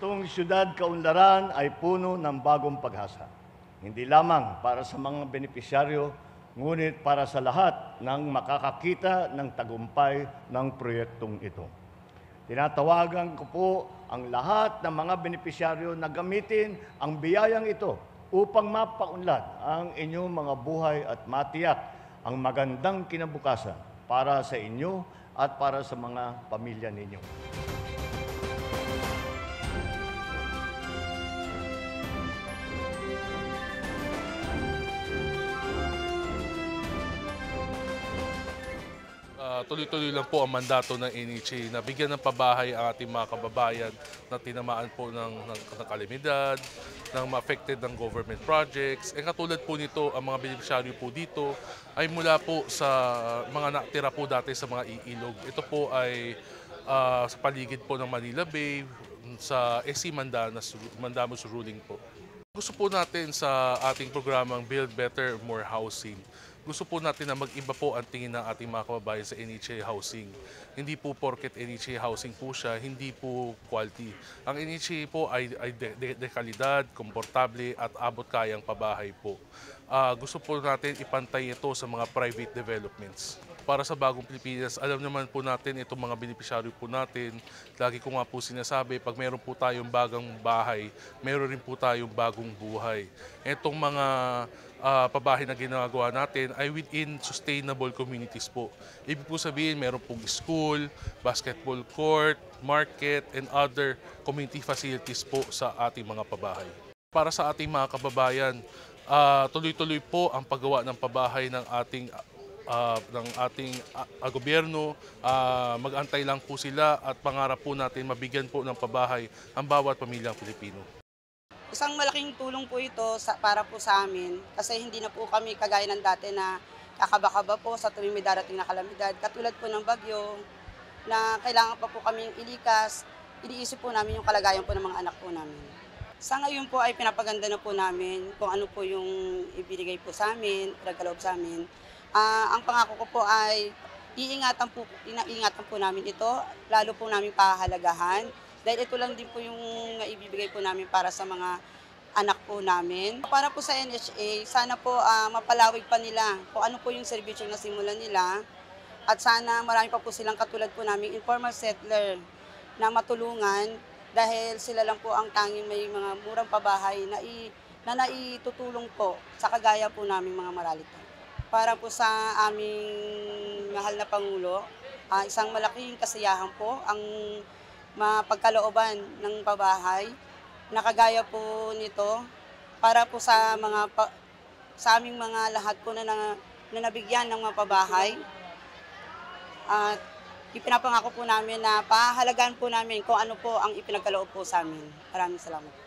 Itong siyudad Kaunlaran ay puno ng bagong pag-asa. Hindi lamang para sa mga benepisyaryo, ngunit para sa lahat ng makakakita ng tagumpay ng proyektong ito. Tinatawagan ko po ang lahat ng mga benepisyaryo na gamitin ang biyayang ito upang mapaunlad ang inyong mga buhay at matiyak ang magandang kinabukasan para sa inyo at para sa mga pamilya ninyo. Tuloy-tuloy lang po ang mandato ng NHA na bigyan ng pabahay ang ating mga kababayan na tinamaan po ng kalamidad, ng ma-affected ng government projects. Katulad po nito, ang mga beneficiaryo po dito ay mula po sa mga natira po dati sa mga iilog. Ito po ay sa paligid po ng Manila Bay, sa SC Mandamus Ruling po. Gusto po natin sa ating programang Build Better, More Housing, gusto po natin na mag-iba po ang tingin ng ating mga kababayan sa NHA Housing. Hindi po porket NHA Housing po siya, hindi po quality. Ang NHA po ay dekalidad, komportable at abot kayang pabahay po. Gusto po natin ipantay ito sa mga private developments. Para sa Bagong Pilipinas, alam naman po natin itong mga benepisyaryo po natin. Lagi ko nga po sinasabi, pag meron po tayong bagong bahay, meron rin po tayong bagong buhay. Itong mga pabahay na ginagawa natin ay within sustainable communities po. Ibig po sabihin, meron pong school, basketball court, market, and other community facilities po sa ating mga pabahay. Para sa ating mga kababayan, tuloy-tuloy po ang paggawa ng pabahay ng ating gobyerno. Mag-antay lang po sila at pangarap po natin mabigyan po ng pabahay ang bawat pamilyang Pilipino. Isang malaking tulong po ito para po sa amin kasi hindi na po kami kagaya ng dati na kakaba-kaba po sa tuwing may darating na kalamidad. Katulad po ng bagyo na kailangan pa po kaming ilikas, iniisip po namin yung kalagayan po ng mga anak po namin. Sa ngayon po ay pinapaganda na po namin kung ano po yung ibinigay po sa amin, pinagkaloob sa amin. Ang pangako ko po ay iingatan po namin ito, lalo po namin pahalagahan. Dahil ito lang din po yung naibibigay po namin para sa mga anak po namin. Para po sa NHA, sana po mapalawig pa nila kung ano po yung serbisyo na simulan nila. At sana marami pa po silang katulad po namin informal settler na matulungan dahil sila lang po ang tanging may mga murang pabahay na naitutulong po sa kagaya po namin mga maralito. Para po sa aming mahal na Pangulo, isang malaking kasiyahan po ang mapagkalooban ng pabahay na kagaya po nito para po sa aming mga lahat po na nabigyan ng mga pabahay. At ipinapangako po namin na pahalagaan po namin kung ano po ang ipinagkaloob po sa amin. Maraming salamat.